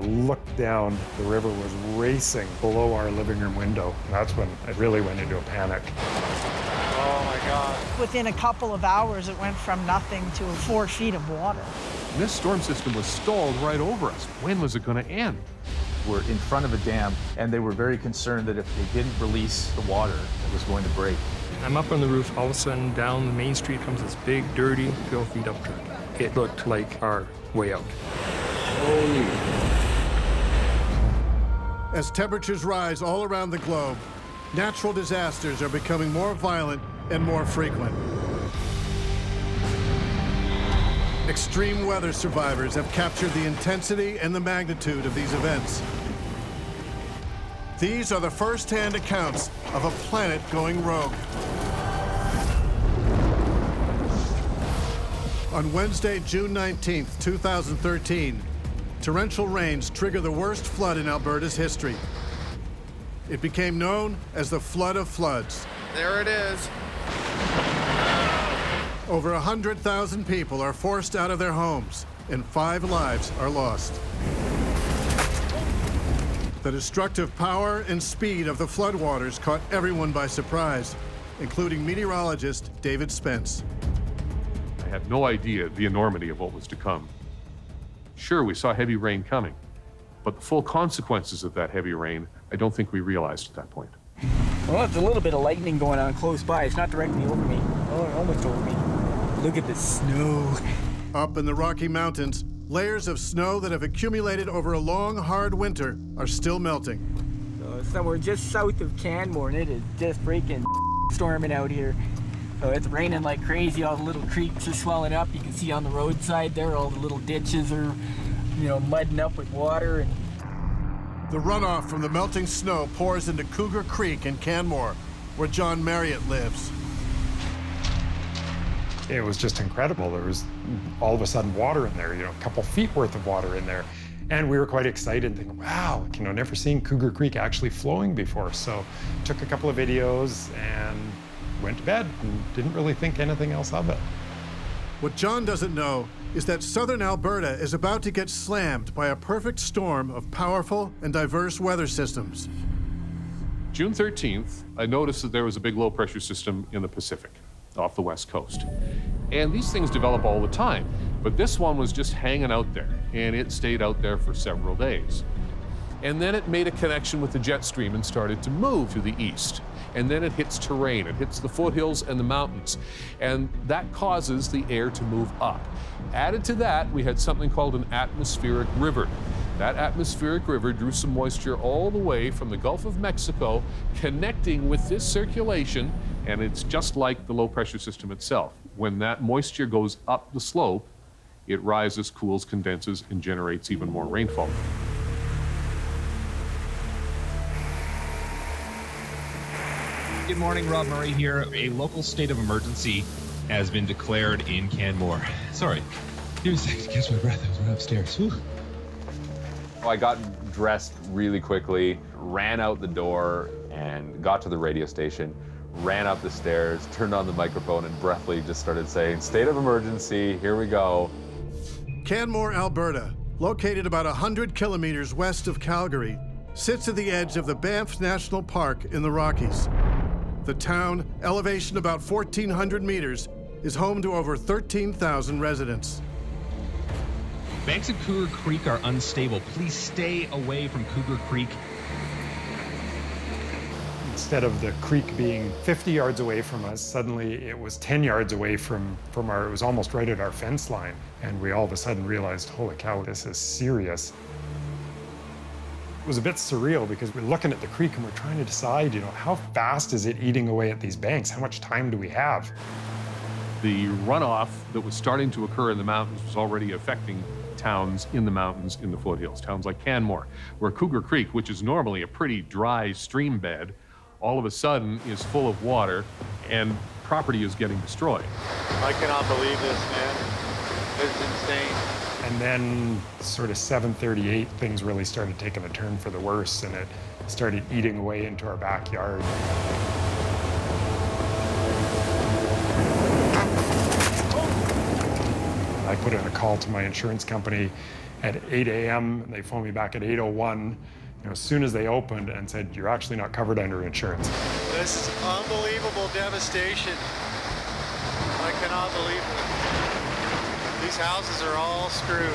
looked down, the river was racing below our living room window. And that's when I really went into a panic. Oh my God. Within a couple of hours, it went from nothing to 4 feet of water. And this storm system was stalled right over us. When was it going to end? We're in front of a dam, and they were very concerned that if they didn't release the water, it was going to break. I'm up on the roof. All of a sudden, down the main street comes this big, dirty, 12 feet up truck. It looked like our way out. As temperatures rise all around the globe, natural disasters are becoming more violent and more frequent. Extreme weather survivors have captured the intensity and the magnitude of these events. These are the first-hand accounts of a planet going rogue. On Wednesday, June 19th, 2013, torrential rains trigger the worst flood in Alberta's history. It became known as the Flood of Floods. There it is. Over 100,000 people are forced out of their homes, and 5 lives are lost. The destructive power and speed of the floodwaters caught everyone by surprise, including meteorologist David Spence. I had no idea the enormity of what was to come. Sure, we saw heavy rain coming, but the full consequences of that heavy rain, I don't think we realized at that point. Well, there's a little bit of lightning going on close by. It's not directly over me. Oh, almost over me. Look at the snow. Up in the Rocky Mountains, layers of snow that have accumulated over a long, hard winter are still melting. So somewhere just south of Canmore, and it is just freaking storming out here. So it's raining like crazy. All the little creeks are swelling up. You can see on the roadside there, all the little ditches are, mudding up with water. And the runoff from the melting snow pours into Cougar Creek in Canmore, where John Marriott lives. It was just incredible. There was all of a sudden water in there, a couple feet worth of water in there. And we were quite excited, thinking, wow, never seen Cougar Creek actually flowing before. So took a couple of videos and went to bed and didn't really think anything else of it. What John doesn't know is that southern Alberta is about to get slammed by a perfect storm of powerful and diverse weather systems. June 13th, I noticed that there was a big low-pressure system in the Pacific, off the west coast. And these things develop all the time, but this one was just hanging out there, and it stayed out there for several days. And then it made a connection with the jet stream and started to move to the east. And then it hits terrain, it hits the foothills and the mountains, and that causes the air to move up. Added to that, we had something called an atmospheric river. That atmospheric river drew some moisture all the way from the Gulf of Mexico, connecting with this circulation, and it's just like the low-pressure system itself. When that moisture goes up the slope, it rises, cools, condenses, and generates even more rainfall. Good morning, Rob Murray here. A local state of emergency has been declared in Canmore. Sorry, give me a second to catch my breath. I was right upstairs. Whew. I got dressed really quickly, ran out the door, and got to the radio station, ran up the stairs, turned on the microphone, and breathlessly just started saying, "State of emergency, here we go." Canmore, Alberta, located about 100 kilometers west of Calgary, sits at the edge of the Banff National Park in the Rockies. The town, elevation about 1,400 meters, is home to over 13,000 residents. Banks of Cougar Creek are unstable. Please stay away from Cougar Creek. Instead of the creek being 50 yards away from us, suddenly it was 10 yards away from it was almost right at our fence line. And we all of a sudden realized, holy cow, this is serious. It was a bit surreal because we're looking at the creek and we're trying to decide, how fast is it eating away at these banks? How much time do we have? The runoff that was starting to occur in the mountains was already affecting towns in the mountains in the foothills, towns like Canmore, where Cougar Creek, which is normally a pretty dry stream bed, all of a sudden is full of water and property is getting destroyed. I cannot believe this, man. It's insane. And then sort of 7:38, things really started taking a turn for the worse, and it started eating away into our backyard. I put in a call to my insurance company at 8 a.m. and they phoned me back at 8:01. As soon as they opened and said, you're actually not covered under insurance. This is unbelievable devastation. I cannot believe it. These houses are all screwed.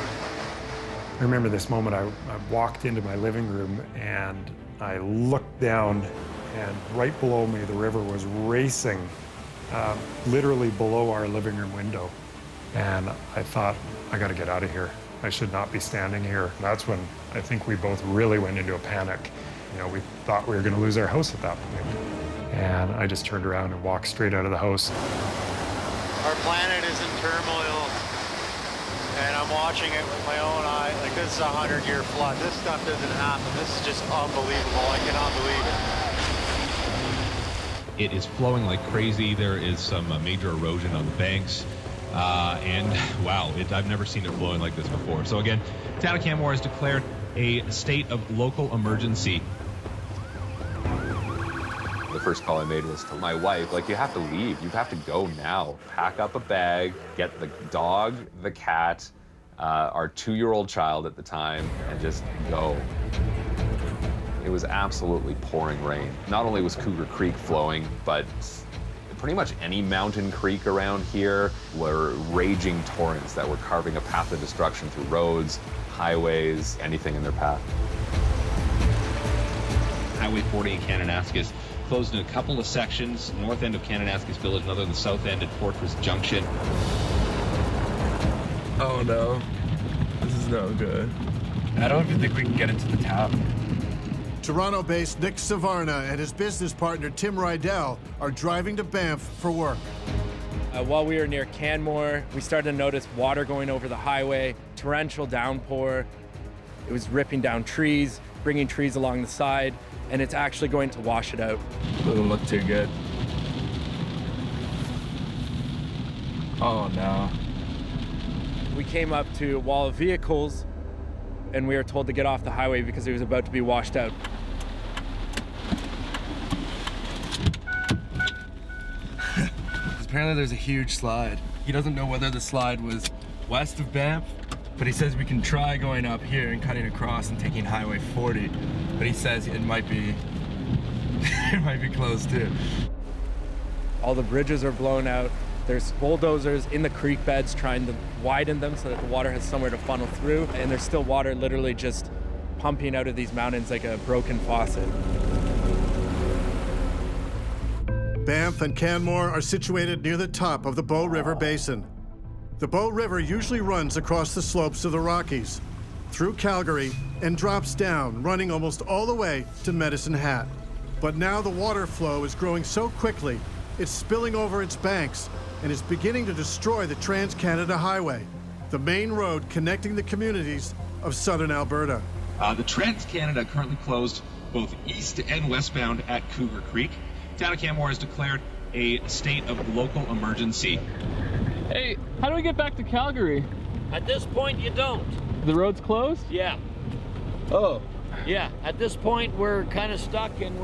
I remember this moment. I walked into my living room and I looked down, and right below me the river was racing, literally below our living room window. And I thought, I got to get out of here. I should not be standing here. That's when I think we both really went into a panic. We thought we were going to lose our house at that point. And I just turned around and walked straight out of the house. Our planet is in turmoil, and I'm watching it with my own eye. Like, this is a 100-year flood. This stuff doesn't happen. This is just unbelievable. I cannot believe it. It is flowing like crazy. There is some major erosion on the banks. And wow, I've never seen it flowing like this before. So again, town of Canmore has declared a state of local emergency. The first call I made was to my wife, like, you have to leave. You have to go now. Pack up a bag, get the dog, the cat, our 2-year-old child at the time, and just go. It was absolutely pouring rain. Not only was Cougar Creek flowing, but pretty much any mountain creek around here were raging torrents that were carving a path of destruction through roads, highways, anything in their path. Highway 40 in Kananaskis closed in a couple of sections, north end of Kananaskis Village, another in the south end at Fortress Junction. Oh no, this is no good. I don't even think we can get into the tap. Toronto-based Nick Savana and his business partner Tim Rydell are driving to Banff for work. While we were near Canmore, we started to notice water going over the highway, torrential downpour. It was ripping down trees, bringing trees along the side, and it's actually going to wash it out. Doesn't look too good. Oh no. We came up to a wall of vehicles, and we were told to get off the highway because it was about to be washed out. Apparently there's a huge slide. He doesn't know whether the slide was west of Banff, but he says we can try going up here and cutting across and taking Highway 40. But he says it might be, it might be closed too. All the bridges are blown out. There's bulldozers in the creek beds trying to widen them so that the water has somewhere to funnel through. And there's still water literally just pumping out of these mountains like a broken faucet. Banff and Canmore are situated near the top of the Bow River Basin. The Bow River usually runs across the slopes of the Rockies, through Calgary, and drops down, running almost all the way to Medicine Hat. But now the water flow is growing so quickly, it's spilling over its banks and is beginning to destroy the TransCanada Highway, the main road connecting the communities of southern Alberta. The TransCanada currently closed both east and westbound at Cougar Creek. Town of Canmore has declared a state of local emergency. Hey, how do we get back to Calgary? At this point, you don't. The road's closed? Yeah. Oh. Yeah, at this point, we're kind of stuck, and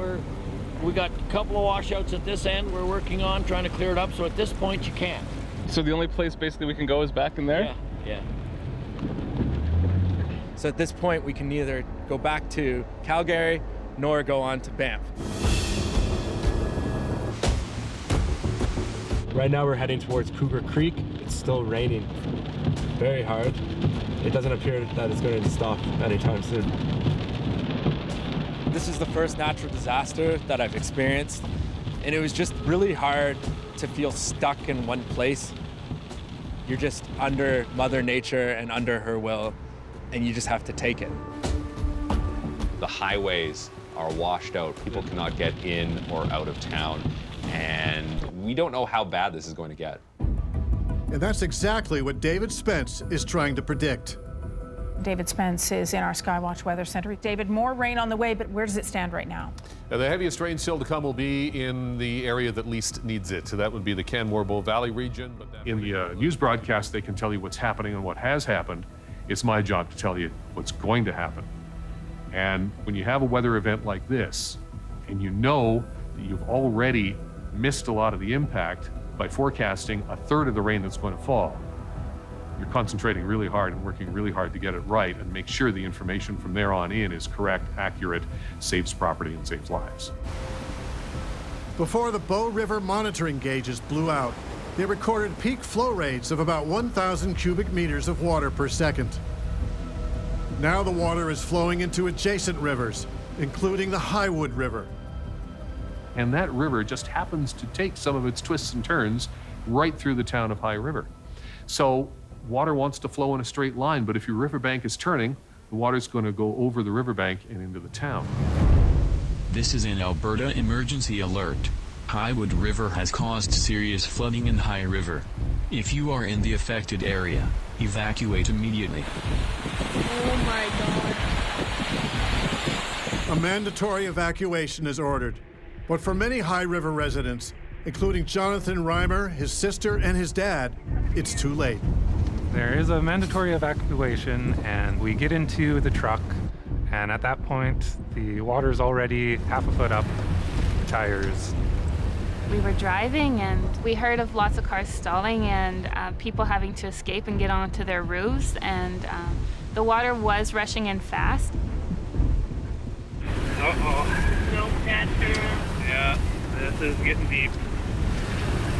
we got a couple of washouts at this end we're working on, trying to clear it up, so at this point, you can't. So the only place basically we can go is back in there? Yeah. So at this point, we can neither go back to Calgary nor go on to Banff. Right now we're heading towards Cougar Creek. It's still raining very hard. It doesn't appear that it's going to stop anytime soon. This is the first natural disaster that I've experienced, and it was just really hard to feel stuck in one place. You're just under Mother Nature and under her will, and you just have to take it. The highways are washed out. People cannot get in or out of town. And we don't know how bad this is going to get. And that's exactly what David Spence is trying to predict. David Spence is in our Skywatch Weather Center. David, more rain on the way, but where does it stand right now? The heaviest rain still to come will be in the area that least needs it. So that would be the Canmore Bow Valley region. But in the news broadcast, they can tell you what's happening and what has happened. It's my job to tell you what's going to happen. And when you have a weather event like this, and you know that you've already missed a lot of the impact by forecasting a third of the rain that's going to fall, You're concentrating really hard and working really hard to get it right and make sure the information from there on in is correct, accurate, saves property and saves lives. Before the Bow River monitoring gauges blew out, they recorded peak flow rates of about 1,000 cubic meters of water per second. Now the water is flowing into adjacent rivers, including the Highwood River. And that river just happens to take some of its twists and turns right through the town of High River. So water wants to flow in a straight line, but if your riverbank is turning, the water's going to go over the riverbank and into the town. This is an Alberta emergency alert. Highwood River has caused serious flooding in High River. If you are in the affected area, evacuate immediately. Oh my God. A mandatory evacuation is ordered. But for many High River residents, including Jonathan Reimer, his sister, and his dad, it's too late. There is a mandatory evacuation, and we get into the truck, and at that point, the water's already half a foot up the tires. We were driving, and we heard of lots of cars stalling and people having to escape and get onto their roofs, and the water was rushing in fast. Uh-oh. No catcher. Yeah, this is getting deep.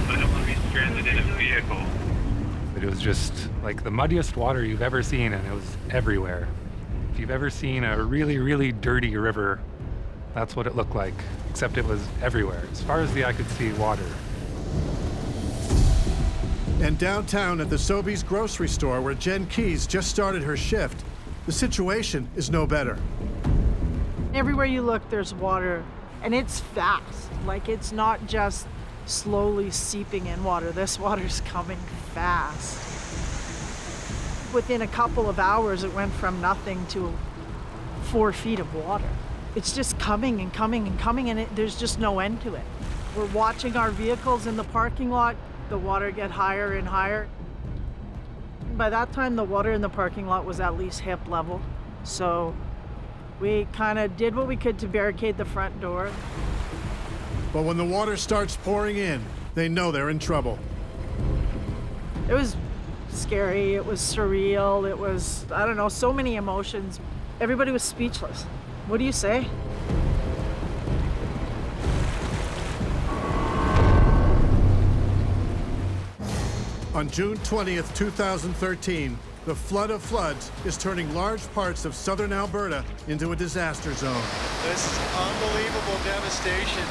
I don't want to be stranded in a vehicle. It was just like the muddiest water you've ever seen, and it was everywhere. If you've ever seen a really, really dirty river, that's what it looked like, except it was everywhere. As far as the eye could see, water. And downtown at the Sobeys grocery store where Jen Keys just started her shift, the situation is no better. Everywhere you look, there's water, and it's fast. Like, it's not just slowly seeping in water. This water's coming fast. Within a couple of hours, it went from nothing to 4 feet of water. It's just coming and coming and coming, and there's just no end to it. We're watching our vehicles in the parking lot, the water get higher and higher. By that time, the water in the parking lot was at least hip level, so we kind of did what we could to barricade the front door. But when the water starts pouring in, they know they're in trouble. It was scary, it was surreal, it was, I don't know, so many emotions. Everybody was speechless. What do you say? On June 20th, 2013, the flood of floods is turning large parts of southern Alberta into a disaster zone. This is unbelievable devastation.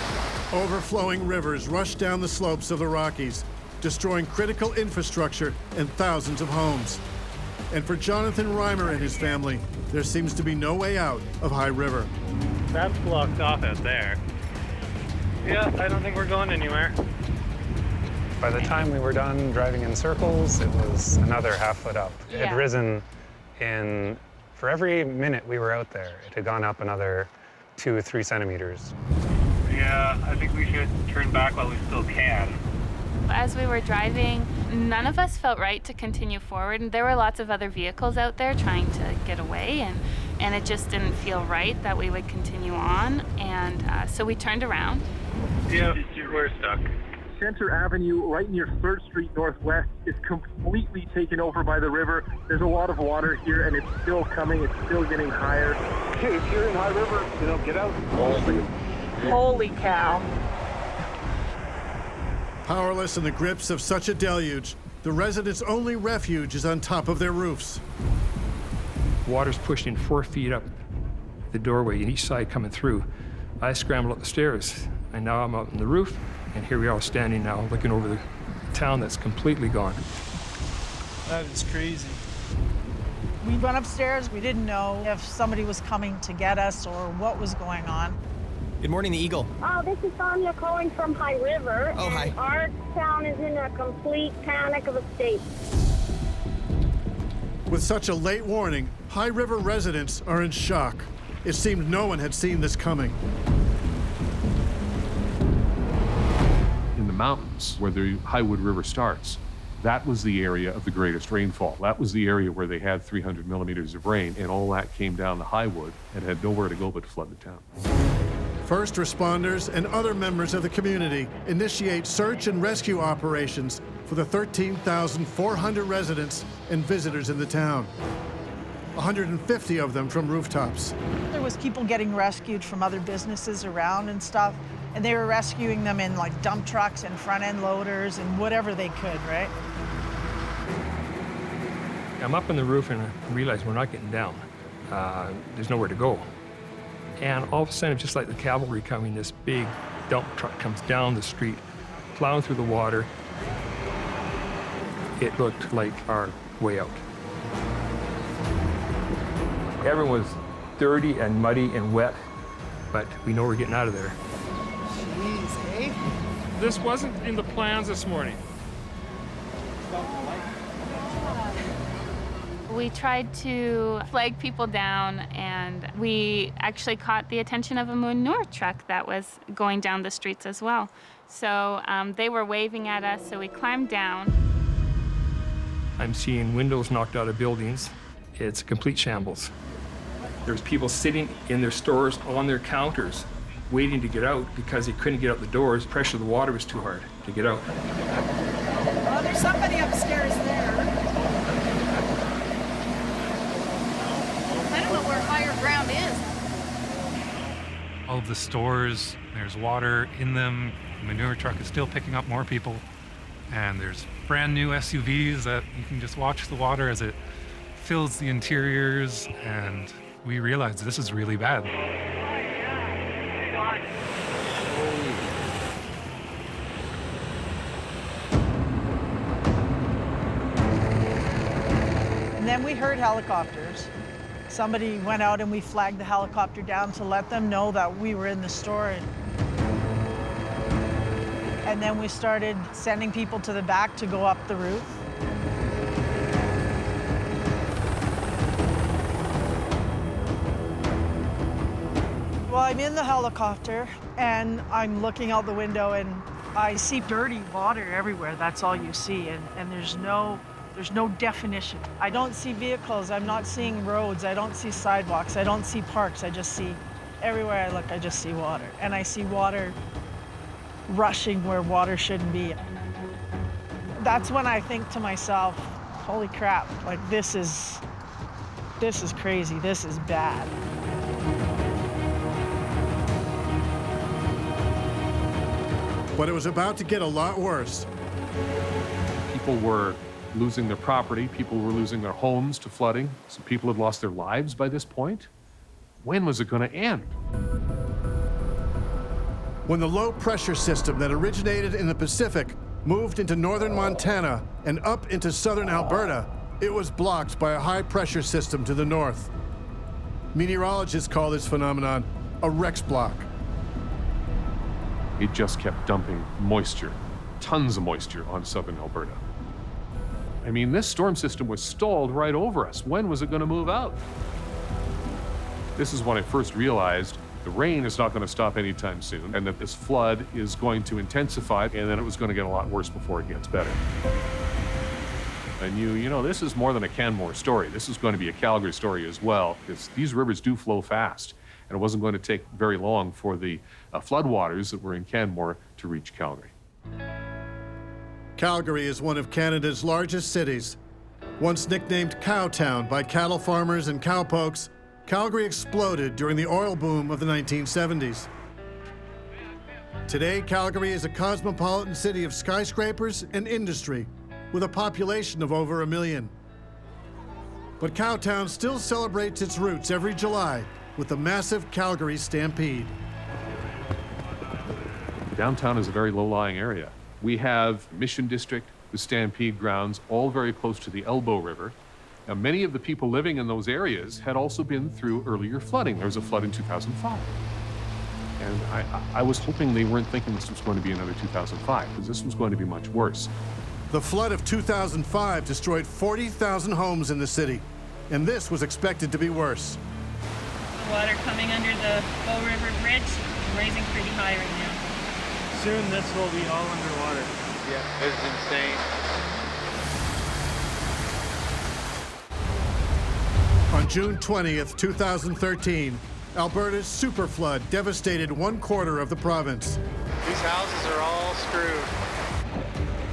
Overflowing rivers rush down the slopes of the Rockies, destroying critical infrastructure and thousands of homes. And for Jonathan Reimer and his family, there seems to be no way out of High River. That's blocked off out there. Yeah, I don't think we're going anywhere. By the time we were done driving in circles, it was another half foot up. It had risen for every minute we were out there, it had gone up another 2 or 3 centimeters. Yeah, I think we should turn back while we still can. As we were driving, none of us felt right to continue forward, and there were lots of other vehicles out there trying to get away, and it just didn't feel right that we would continue on, and so we turned around. Yeah, we're stuck. Center Avenue, right near 3rd Street Northwest, is completely taken over by the river. There's a lot of water here, and it's still coming. It's still getting higher. Okay, if you're in High River, get out. Holy cow. Powerless in the grips of such a deluge, the residents' only refuge is on top of their roofs. Water's pushing 4 feet up the doorway, and each side coming through. I scrambled up the stairs, and now I'm out on the roof, and here we are standing now looking over the town that's completely gone. That is crazy. We went upstairs. We didn't know if somebody was coming to get us or what was going on. Good morning, the Eagle. Oh, this is Sonia calling from High River. Oh, hi. Our town is in a complete panic of a state. With such a late warning, High River residents are in shock. It seemed no one had seen this coming. In the mountains where the Highwood River starts, that was the area of the greatest rainfall. That was the area where they had 300 millimeters of rain, and all that came down the Highwood and had nowhere to go but to flood the town. First responders and other members of the community initiate search and rescue operations for the 13,400 residents and visitors in the town. 150 of them from rooftops. There was people getting rescued from other businesses around and stuff, and they were rescuing them in like dump trucks and front-end loaders and whatever they could, right? I'm up on the roof and I realize we're not getting down. There's nowhere to go. And all of a sudden, just like the cavalry coming, this big dump truck comes down the street, plowing through the water. It looked like our way out. Everyone was dirty and muddy and wet, but we know we're getting out of there. Jeez, eh? This wasn't in the plans this morning. We tried to flag people down, and we actually caught the attention of a manure truck that was going down the streets as well. So they were waving at us, so we climbed down. I'm seeing windows knocked out of buildings. It's a complete shambles. There's people sitting in their stores on their counters waiting to get out because they couldn't get out the doors. The pressure of the water was too hard to get out. Well, there's somebody upstairs there. I don't know where higher ground is. All of the stores, there's water in them. The manure truck is still picking up more people. And there's brand new SUVs that you can just watch the water as it fills the interiors. And we realized this is really bad. And then we heard helicopters. Somebody went out and we flagged the helicopter down to let them know that we were in the store. And then we started sending people to the back to go up the roof. Well, I'm in the helicopter and I'm looking out the window and I see dirty water everywhere. That's all you see. And there's no definition. I don't see vehicles. I'm not seeing roads. I don't see sidewalks. I don't see parks. I just see, everywhere I look, I just see water. And I see water rushing where water shouldn't be. That's when I think to myself, holy crap, like this is crazy. This is bad. But it was about to get a lot worse. People were losing their property. People were losing their homes to flooding. Some people had lost their lives by this point. When was it going to end? When the low-pressure system that originated in the Pacific moved into northern Montana and up into southern Alberta, it was blocked by a high-pressure system to the north. Meteorologists call this phenomenon a Rex block. It just kept dumping moisture, tons of moisture on southern Alberta. I mean, this storm system was stalled right over us. When was it going to move out? This is when I first realized the rain is not going to stop anytime soon, and that this flood is going to intensify, and then it was going to get a lot worse before it gets better. I knew, you know, this is more than a Canmore story. This is going to be a Calgary story as well, because these rivers do flow fast, and it wasn't going to take very long for the floodwaters that were in Canmore to reach Calgary. Calgary is one of Canada's largest cities. Once nicknamed Cowtown by cattle farmers and cowpokes, Calgary exploded during the oil boom of the 1970s. Today, Calgary is a cosmopolitan city of skyscrapers and industry, with a population of over 1 million. But Cowtown still celebrates its roots every July with the massive Calgary Stampede. Downtown is a very low-lying area. We have Mission District, the Stampede grounds, all very close to the Elbow River. Now, many of the people living in those areas had also been through earlier flooding. There was a flood in 2005. And I was hoping they weren't thinking this was going to be another 2005, because this was going to be much worse. The flood of 2005 destroyed 40,000 homes in the city, and this was expected to be worse. The water coming under the Bow River Bridge is rising pretty high right now. Soon this will be all underwater. Yeah, it's insane. On June 20th, 2013, Alberta's super flood devastated 1/4 of the province. These houses are all screwed.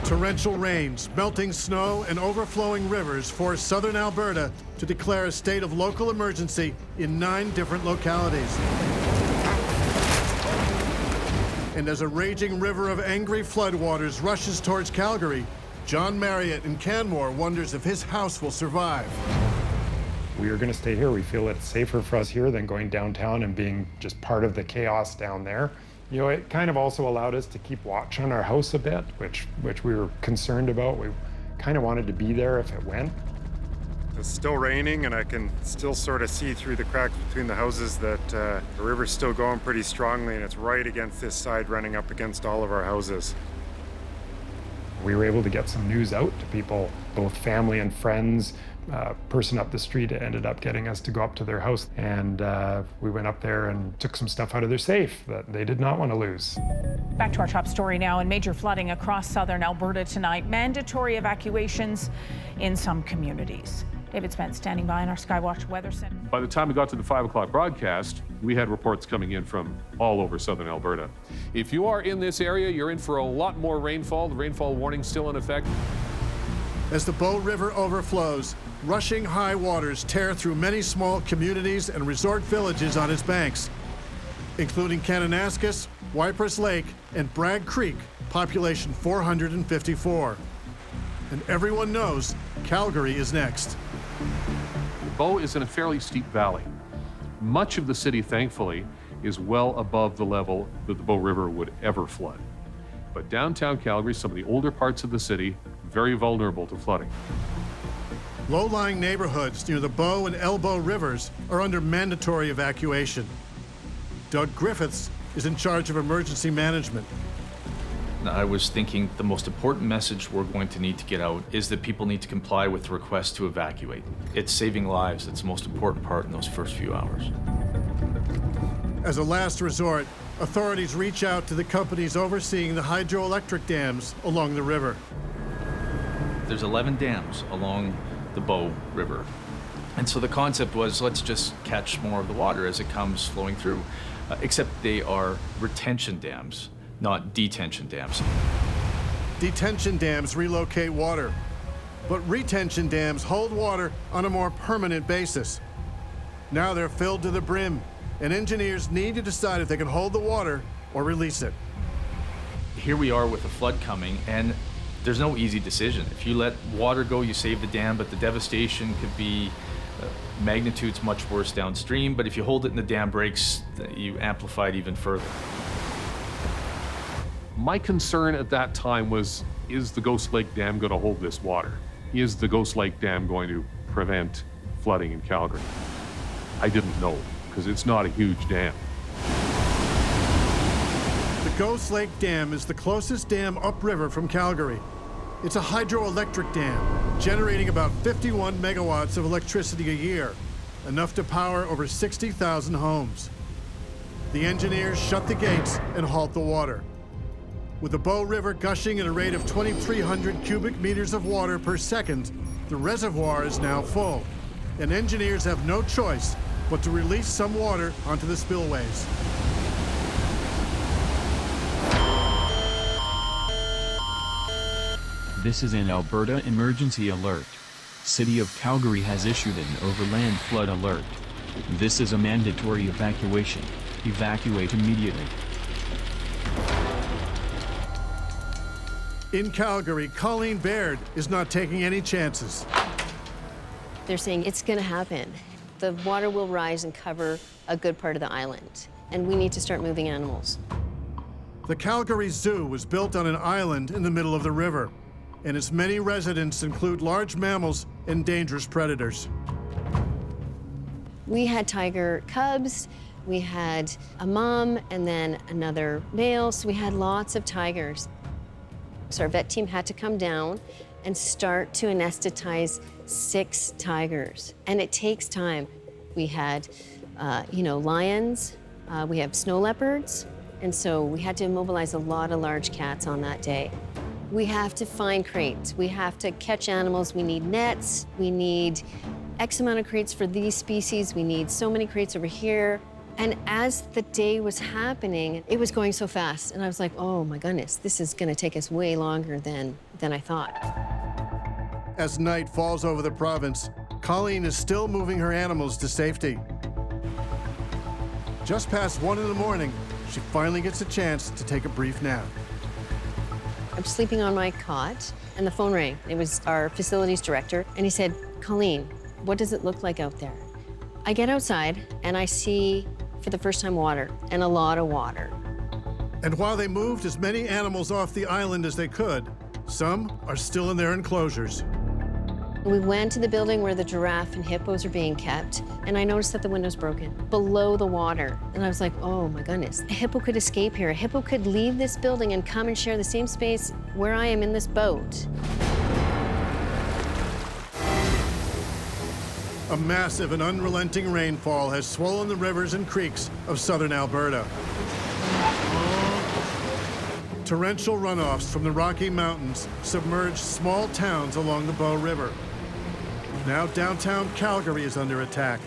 Torrential rains, melting snow, and overflowing rivers forced southern Alberta to declare a state of local emergency in 9 different localities. And as a raging river of angry floodwaters rushes towards Calgary, John Marriott in Canmore wonders if his house will survive. We are going to stay here. We feel it's safer for us here than going downtown and being just part of the chaos down there. You know, it kind of also allowed us to keep watch on our house a bit, which we were concerned about. We kind of wanted to be there if it went. It's still raining, and I can still sort of see through the cracks between the houses that the river's still going pretty strongly, and it's right against this side, running up against all of our houses. We were able to get some news out to people, both family and friends. Person up the street ended up getting us to go up to their house, and we went up there and took some stuff out of their safe that they did not want to lose. Back to our top story now. In major flooding across southern Alberta tonight, mandatory evacuations in some communities. David Spence standing by in our Skywatch Weather Center. By the time we got to the 5 o'clock broadcast, we had reports coming in from all over southern Alberta. If you are in this area, you're in for a lot more rainfall. The rainfall warning still in effect. As the Bow River overflows, rushing high waters tear through many small communities and resort villages on its banks, including Kananaskis, Wypers Lake, and Bragg Creek, population 454. And everyone knows Calgary is next. The Bow is in a fairly steep valley. Much of the city, thankfully, is well above the level that the Bow River would ever flood. But downtown Calgary, some of the older parts of the city, very vulnerable to flooding. Low-lying neighborhoods near the Bow and Elbow rivers are under mandatory evacuation. Doug Griffiths is in charge of emergency management. I was thinking the most important message we're going to need to get out is that people need to comply with the request to evacuate. It's saving lives. It's the most important part in those first few hours. As a last resort, authorities reach out to the companies overseeing the hydroelectric dams along the river. There's 11 dams along the Bow River. And so the concept was, let's just catch more of the water as it comes flowing through. Except they are retention dams, not detention dams. Detention dams relocate water, but retention dams hold water on a more permanent basis. Now they're filled to the brim, and engineers need to decide if they can hold the water or release it. Here we are with a flood coming, and there's no easy decision. If you let water go, you save the dam, but the devastation could be magnitudes much worse downstream. But if you hold it and the dam breaks, you amplify it even further. My concern at that time was, is the Ghost Lake Dam going to hold this water? Is the Ghost Lake Dam going to prevent flooding in Calgary? I didn't know, because it's not a huge dam. The Ghost Lake Dam is the closest dam upriver from Calgary. It's a hydroelectric dam, generating about 51 megawatts of electricity a year, enough to power over 60,000 homes. The engineers shut the gates and halt the water. With the Bow River gushing at a rate of 2,300 cubic meters of water per second, the reservoir is now full, and engineers have no choice but to release some water onto the spillways. This is an Alberta emergency alert. City of Calgary has issued an overland flood alert. This is a mandatory evacuation. Evacuate immediately. In Calgary, Colleen Baird is not taking any chances. They're saying it's going to happen. The water will rise and cover a good part of the island, and we need to start moving animals. The Calgary Zoo was built on an island in the middle of the river, and its many residents include large mammals and dangerous predators. We had tiger cubs, we had a mom, and then another male, so we had lots of tigers. So our vet team had to come down and start to anesthetize 6 tigers, and it takes time. We had, lions, we have snow leopards, and so we had to immobilize a lot of large cats on that day. We have to find crates. We have to catch animals. We need nets. We need X amount of crates for these species. We need so many crates over here. And as the day was happening, it was going so fast. And I was like, oh my goodness, this is gonna take us way longer than I thought. As night falls over the province, Colleen is still moving her animals to safety. Just past 1 in the morning, she finally gets a chance to take a brief nap. I'm sleeping on my cot, and the phone rang. It was our facilities director, and he said, Colleen, what does it look like out there? I get outside, and I see, for the first time, water, and a lot of water. And while they moved as many animals off the island as they could, some are still in their enclosures. We went to the building where the giraffe and hippos are being kept, and I noticed that the window's broken below the water. And I was like, oh my goodness, a hippo could escape here. A hippo could leave this building and come and share the same space where I am in this boat. A massive and unrelenting rainfall has swollen the rivers and creeks of southern Alberta. Torrential runoffs from the Rocky Mountains submerged small towns along the Bow River. Now downtown Calgary is under attack.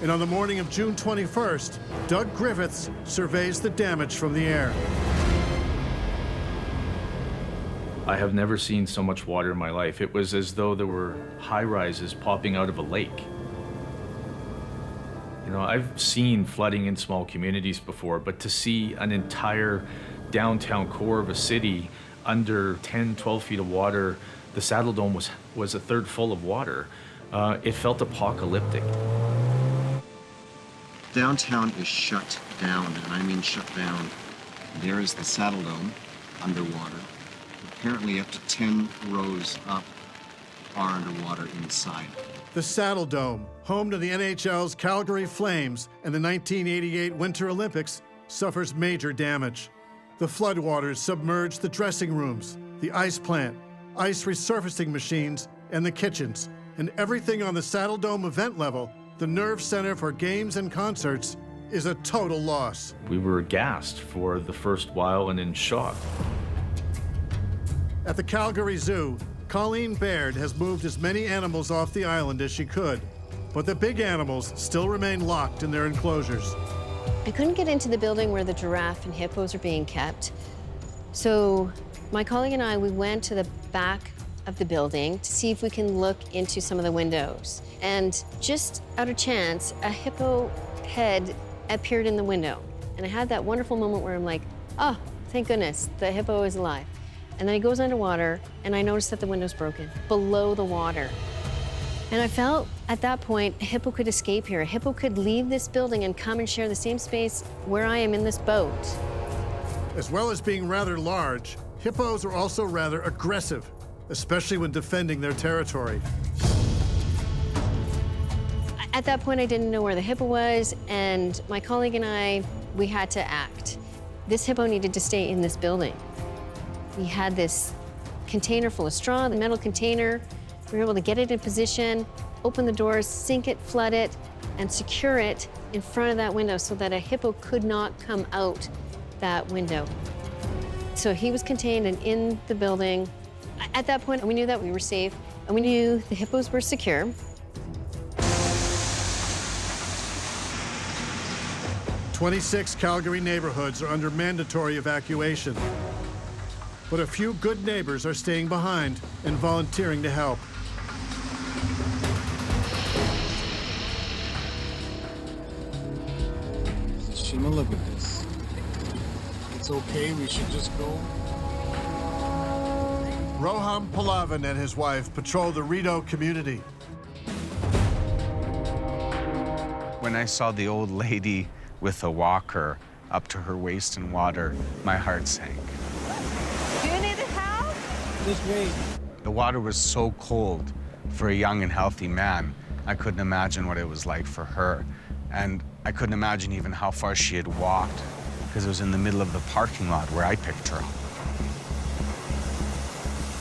And on the morning of June 21st, Doug Griffiths surveys the damage from the air. I have never seen so much water in my life. It was as though there were high-rises popping out of a lake. You know, I've seen flooding in small communities before, but to see an entire downtown core of a city under 10, 12 feet of water, the Saddle Dome was a third full of water. It felt apocalyptic. Downtown is shut down, and I mean shut down. There is the Saddle Dome underwater. Apparently up to 10 rows up are underwater inside. The Saddle Dome, home to the NHL's Calgary Flames and the 1988 Winter Olympics, suffers major damage. The floodwaters submerged the dressing rooms, the ice plant, ice resurfacing machines, and the kitchens. And everything on the Saddle Dome event level, the nerve center for games and concerts, is a total loss. We were aghast for the first while and in shock. At the Calgary Zoo, Colleen Baird has moved as many animals off the island as she could, but the big animals still remain locked in their enclosures. I couldn't get into the building where the giraffe and hippos are being kept. So my colleague and I, we went to the back of the building to see if we can look into some of the windows. And just out of chance, a hippo head appeared in the window. And I had that wonderful moment where I'm like, oh, thank goodness, the hippo is alive. And then he goes underwater, and I noticed that the window's broken below the water. And I felt at that point, a hippo could escape here. A hippo could leave this building and come and share the same space where I am in this boat. As well as being rather large, hippos are also rather aggressive, especially when defending their territory. At that point, I didn't know where the hippo was, and my colleague and I, we had to act. This hippo needed to stay in this building. We had this container full of straw, the metal container. We were able to get it in position, open the doors, sink it, flood it, and secure it in front of that window so that a hippo could not come out that window. So he was contained and in the building. At that point, we knew that we were safe, and we knew the hippos were secure. "26 Calgary neighborhoods are under mandatory evacuation. But a few good neighbors are staying behind and volunteering to help. Shima, look at this. It's okay, we should just go. Roham Palavan and his wife patrol the Rideau community. When I saw the old lady with a walker up to her waist in water, my heart sank. Do you need help? This way. The water was so cold for a young and healthy man. I couldn't imagine what it was like for her. And I couldn't imagine even how far she had walked, because it was in the middle of the parking lot where I picked her up.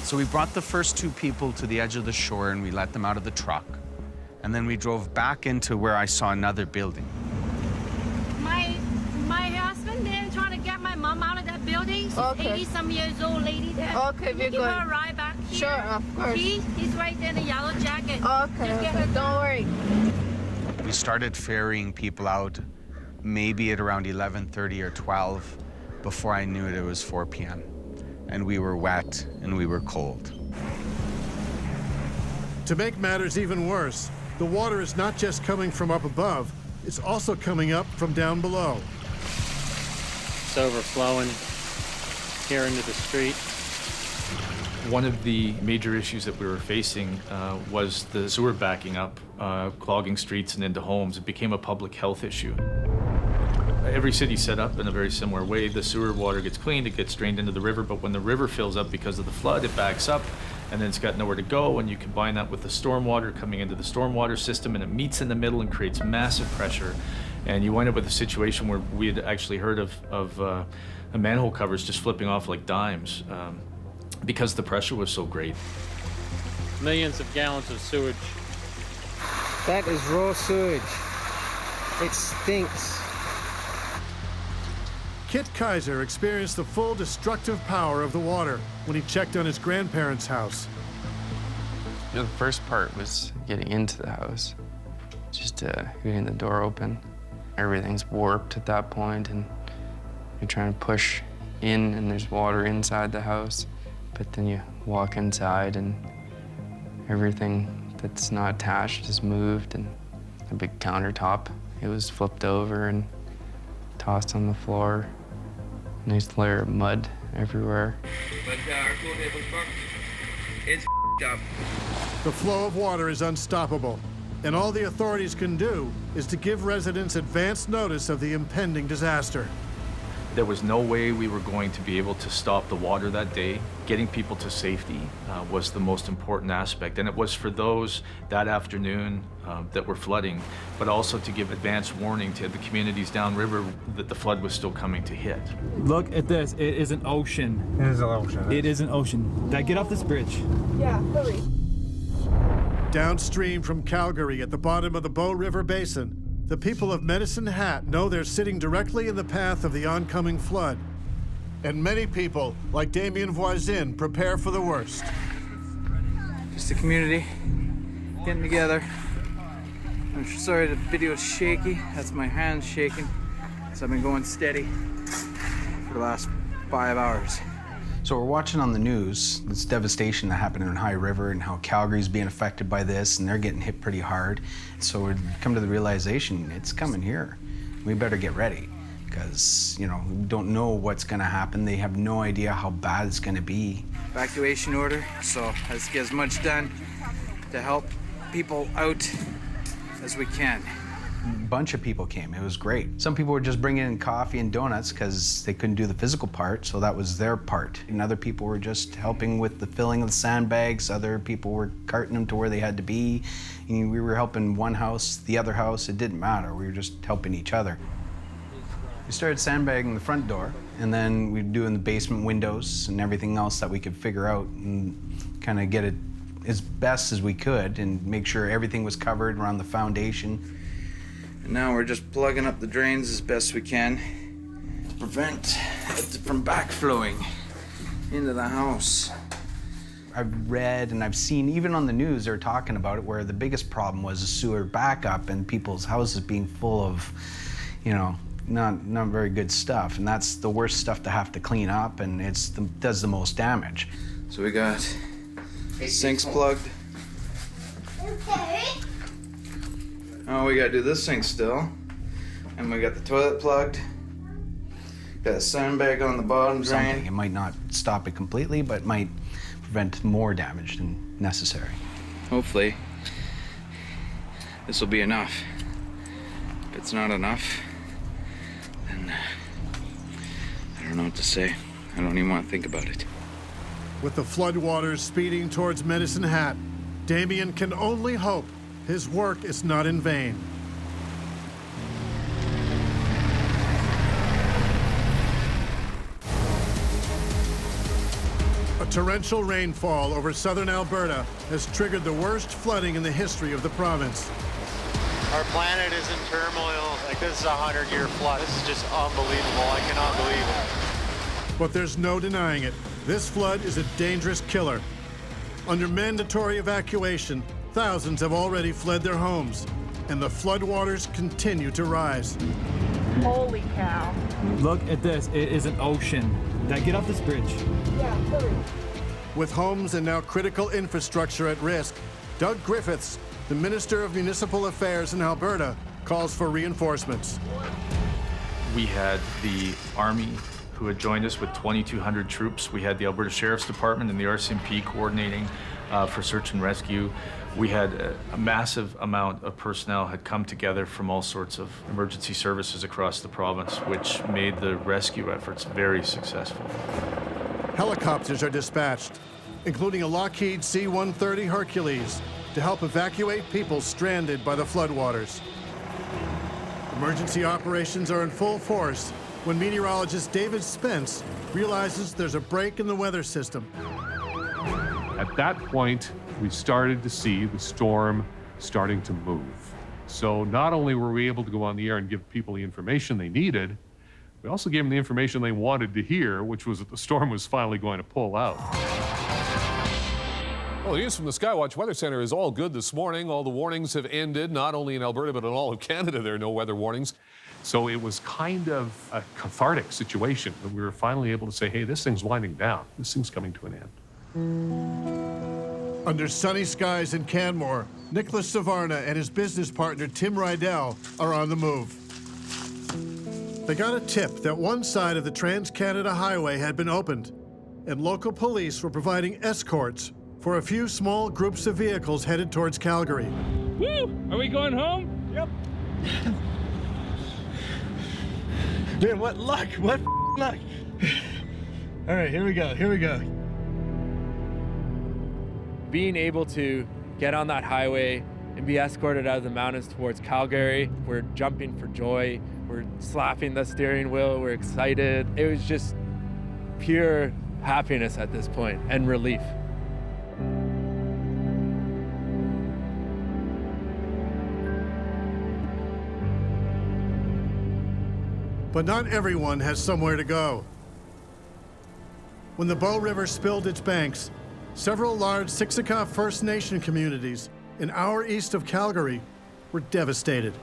So we brought the first two people to the edge of the shore and we let them out of the truck. And then we drove back into where I saw another building. My husband there trying to get my mom out of that building. She's 80-some years old lady there. Okay, we're Give good. her a ride back here. Sure, of course. He's right there in the yellow jacket. Okay, Just get her don't worry. We started ferrying people out maybe at around 11:30 or 12 before I knew it was 4 p.m. And we were wet and we were cold. To make matters even worse, the water is not just coming from up above, it's also coming up from down below. It's overflowing here into the street. One of the major issues that we were facing was the sewer backing up, clogging streets and into homes. It became a public health issue. Every city's set up in a very similar way. The sewer water gets cleaned, it gets drained into the river, but when the river fills up because of the flood, it backs up, and then it's got nowhere to go, and you combine that with the stormwater coming into the stormwater system, and it meets in the middle and creates massive pressure. And you wind up with a situation where we had actually heard of manhole covers just flipping off like dimes because the pressure was so great. Millions of gallons of sewage. That is raw sewage. It stinks. Kit Kaiser experienced the full destructive power of the water when he checked on his grandparents' house. You know, the first part was getting into the house, just getting the door open. Everything's warped at that point, and you're trying to push in, and there's water inside the house. But then you walk inside, and everything that's not attached is moved, and a big countertop, it was flipped over and tossed on the floor. Nice layer of mud everywhere. But it's up. The flow of water is unstoppable, and all the authorities can do is to give residents advance notice of the impending disaster. There was no way we were going to be able to stop the water that day. Getting people to safety was the most important aspect, and it was for those that afternoon that were flooding, but also to give advance warning to the communities downriver that the flood was still coming to hit. Look at this, it is an ocean. It is an ocean. It is an ocean. Did I get off this bridge? Yeah, hurry. Downstream from Calgary at the bottom of the Bow River Basin, the people of Medicine Hat know they're sitting directly in the path of the oncoming flood. And many people, like Damien Voisin, prepare for the worst. Just the community getting together. I'm sorry the video's shaky. That's my hands shaking. So I've been going steady for the last 5 hours. So we're watching on the news this devastation that happened in High River and how Calgary's being affected by this, and they're getting hit pretty hard. So we've come to the realization it's coming here. We better get ready because, you know, we don't know what's going to happen. They have no idea how bad it's going to be. Evacuation order, so let's get as much done to help people out as we can. A bunch of people came. It was great. Some people were just bringing in coffee and donuts because they couldn't do the physical part, so that was their part. And other people were just helping with the filling of the sandbags. Other people were carting them to where they had to be. And we were helping one house, the other house. It didn't matter. We were just helping each other. We started sandbagging the front door, and then we were doing the basement windows and everything else that we could figure out and kind of get it as best as we could and make sure everything was covered around the foundation. And now we're just plugging up the drains as best we can to prevent it from backflowing into the house. I've read and I've seen, even on the news, they're talking about it, where the biggest problem was a sewer backup and people's houses being full of, you know, not very good stuff. And that's the worst stuff to have to clean up, and does the most damage. So we got sinks plugged. Oh, we gotta do this sink still. And we got the toilet plugged. Got a sandbag on the bottom drain. It might not stop it completely, but might prevent more damage than necessary. Hopefully, this will be enough. If it's not enough, then I don't know what to say. I don't even want to think about it. With the floodwaters speeding towards Medicine Hat, Damien can only hope his work is not in vain. A torrential rainfall over southern Alberta has triggered the worst flooding in the history of the province. Our planet is in turmoil. Like, this is a 100-year flood. This is just unbelievable. I cannot believe it. But there's no denying it. This flood is a dangerous killer. Under mandatory evacuation, thousands have already fled their homes, and the floodwaters continue to rise. Holy cow. Look at this. It is an ocean. Dad, get off this bridge. Yeah, hurry. With homes and now critical infrastructure at risk, Doug Griffiths, the Minister of Municipal Affairs in Alberta, calls for reinforcements. We had the Army who had joined us with 2,200 troops. We had the Alberta Sheriff's Department and the RCMP coordinating for search and rescue. We had a massive amount of personnel had come together from all sorts of emergency services across the province, which made the rescue efforts very successful. Helicopters are dispatched, including a Lockheed C-130 Hercules, to help evacuate people stranded by the floodwaters. Emergency operations are in full force when meteorologist David Spence realizes there's a break in the weather system. At that point, we started to see the storm starting to move. So not only were we able to go on the air and give people the information they needed, we also gave them the information they wanted to hear, which was that the storm was finally going to pull out. Well, the news from the Skywatch Weather Center is all good this morning. All the warnings have ended, not only in Alberta, but in all of Canada. There are no weather warnings. So it was kind of a cathartic situation that we were finally able to say, hey, this thing's winding down. This thing's coming to an end. Under sunny skies in Canmore, Nick Savana and his business partner Tim Rydell are on the move. They got a tip that one side of the TransCanada Highway had been opened, and local police were providing escorts for a few small groups of vehicles headed towards Calgary. Woo! Are we going home? Yep. Dude, what luck! What luck! All right, here we go. Here we go. Being able to get on that highway and be escorted out of the mountains towards Calgary, we're jumping for joy. We're slapping the steering wheel. We're excited. It was just pure happiness at this point and relief. But not everyone has somewhere to go. When the Bow River spilled its banks, several large Siksika First Nation communities an hour east of Calgary were devastated.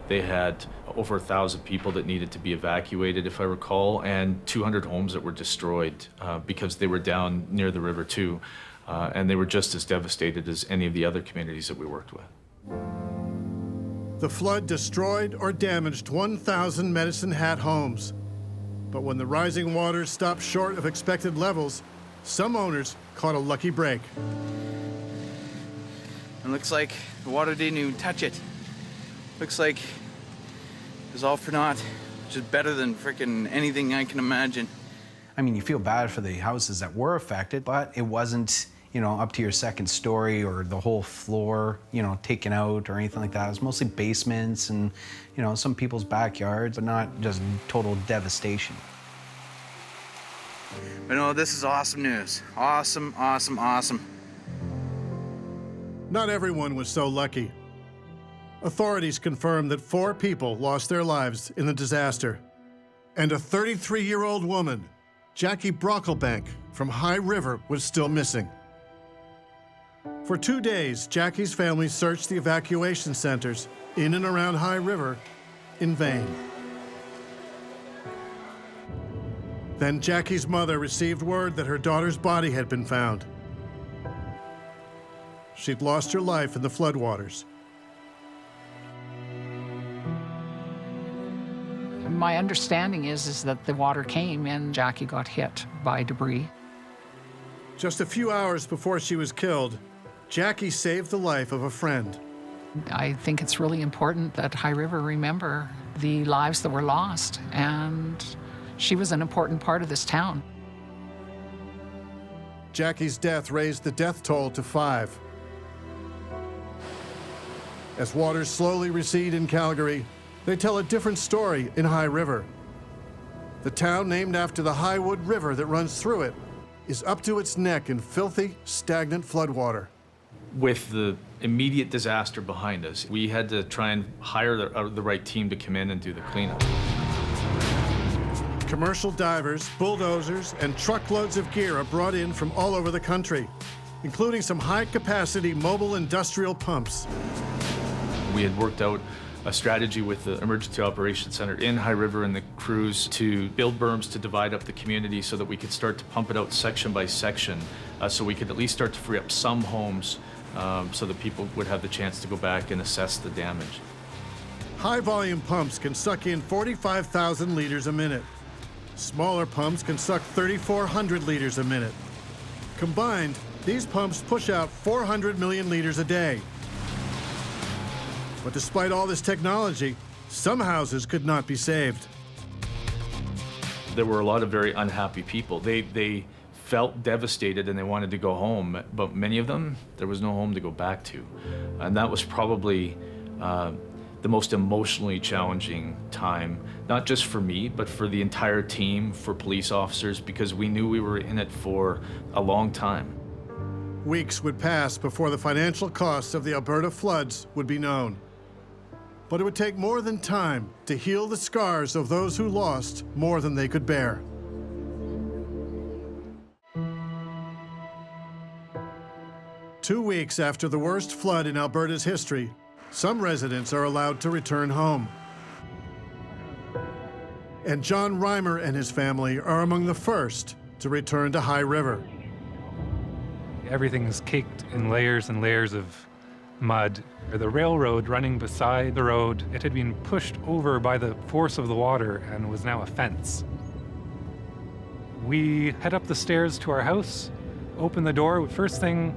They had over 1,000 people that needed to be evacuated, if I recall, and 200 homes that were destroyed because they were down near the river too. And they were just as devastated as any of the other communities that we worked with. The flood destroyed or damaged 1,000 Medicine Hat homes. But when the rising waters stopped short of expected levels, some owners caught a lucky break. It looks like the water didn't even touch it. Looks like it was all for naught, which is better than frickin' anything I can imagine. I mean, you feel bad for the houses that were affected, but it wasn't, you know, up to your second story or the whole floor, you know, taken out or anything like that. It was mostly basements and, you know, some people's backyards, but not just total devastation. But no, this is awesome news. Awesome, awesome, awesome. Not everyone was so lucky. Authorities confirmed that 4 people lost their lives in the disaster. And a 33-year-old woman, Jackie Brocklebank from High River, was still missing. For 2 days, Jackie's family searched the evacuation centers in and around High River in vain. Then Jackie's mother received word that her daughter's body had been found. She'd lost her life in the floodwaters. My understanding is that the water came and Jackie got hit by debris. Just a few hours before she was killed, Jackie saved the life of a friend. I think it's really important that High River remember the lives that were lost, and she was an important part of this town. Jackie's death raised the death toll to 5. As waters slowly recede in Calgary, they tell a different story in High River. The town, named after the Highwood River that runs through it, is up to its neck in filthy, stagnant floodwater. With the immediate disaster behind us, we had to try and hire the right team to come in and do the cleanup. Commercial divers, bulldozers, and truckloads of gear are brought in from all over the country, including some high-capacity mobile industrial pumps. We had worked out a strategy with the Emergency Operations Center in High River and the crews to build berms to divide up the community so that we could start to pump it out section by section, so we could at least start to free up some homes so that people would have the chance to go back and assess the damage. High-volume pumps can suck in 45,000 liters a minute. Smaller pumps can suck 3,400 liters a minute. Combined, these pumps push out 400 million liters a day. But despite all this technology, some houses could not be saved. There were a lot of very unhappy people. They felt devastated and they wanted to go home, but many of them, there was no home to go back to. And that was probably the most emotionally challenging time, not just for me, but for the entire team, for police officers, because we knew we were in it for a long time. Weeks would pass before the financial costs of the Alberta floods would be known. But it would take more than time to heal the scars of those who lost more than they could bear. Two weeks after the worst flood in Alberta's history, some residents are allowed to return home. And John Reimer and his family are among the first to return to High River. Everything is caked in layers and layers of mud. The railroad running beside the road, it had been pushed over by the force of the water and was now a fence. We head up the stairs to our house, open the door. First thing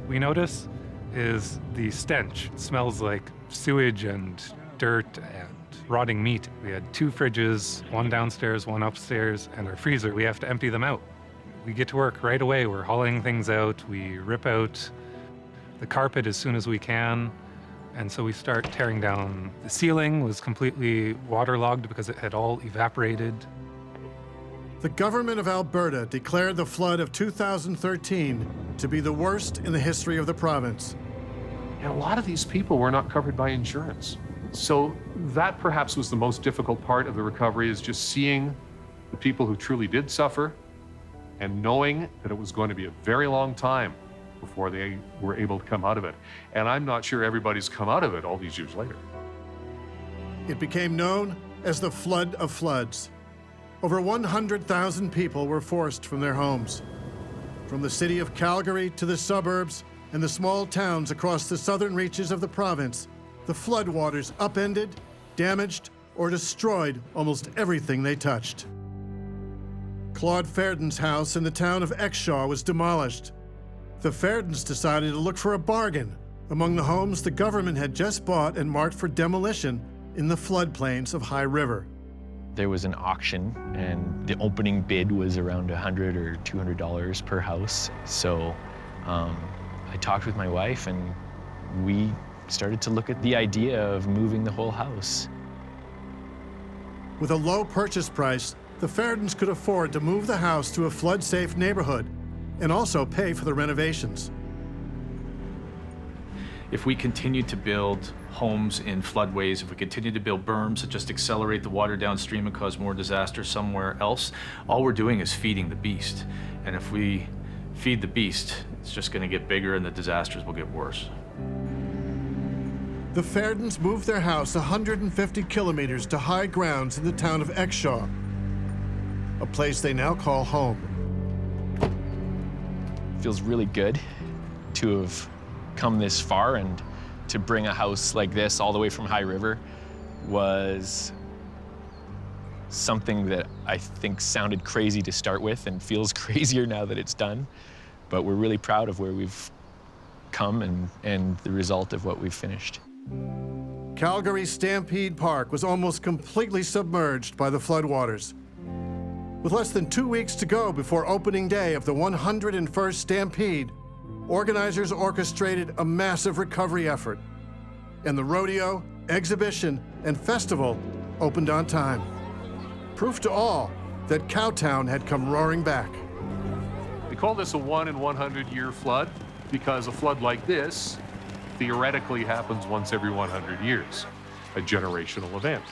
we notice is the stench. It smells like sewage and dirt and rotting meat. We had 2 fridges, one downstairs, one upstairs, and our freezer. We have to empty them out. We get to work right away. We're hauling things out. We rip out the carpet as soon as we can. And so we start tearing down. The ceiling was completely waterlogged because it had all evaporated. The government of Alberta declared the flood of 2013 to be the worst in the history of the province. And a lot of these people were not covered by insurance. So that perhaps was the most difficult part of the recovery, is just seeing the people who truly did suffer and knowing that it was going to be a very long time before they were able to come out of it. And I'm not sure everybody's come out of it all these years later. It became known as the Flood of Floods. Over 100,000 people were forced from their homes. From the city of Calgary to the suburbs and the small towns across the southern reaches of the province, the floodwaters upended, damaged, or destroyed almost everything they touched. Claude Ferdin's house in the town of Exshaw was demolished. The Ferdins decided to look for a bargain among the homes the government had just bought and marked for demolition in the floodplains of High River. There was an auction, and the opening bid was around $100 or $200 per house. So I talked with my wife, and we started to look at the idea of moving the whole house. With a low purchase price, the Ferdins could afford to move the house to a flood-safe neighborhood and also pay for the renovations. If we continue to build homes in floodways, if we continue to build berms that just accelerate the water downstream and cause more disaster somewhere else, all we're doing is feeding the beast. And if we feed the beast, it's just going to get bigger and the disasters will get worse. The Ferdins moved their house 150 kilometers to high grounds in the town of Exshaw, a place they now call home. It feels really good to have come this far, and to bring a house like this all the way from High River was something that I think sounded crazy to start with and feels crazier now that it's done. But we're really proud of where we've come and the result of what we've finished. Calgary Stampede Park was almost completely submerged by the floodwaters. With less than 2 weeks to go before opening day of the 101st Stampede, organizers orchestrated a massive recovery effort, and the rodeo, exhibition, and festival opened on time. Proof to all that Cowtown had come roaring back. They call this a 1 in 100 year flood because a flood like this theoretically happens once every 100 years, a generational event.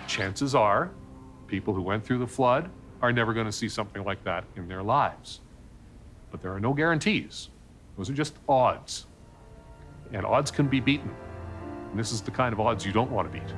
Chances are people who went through the flood are never going to see something like that in their lives. But there are no guarantees. Those are just odds. And odds can be beaten. And this is the kind of odds you don't want to beat.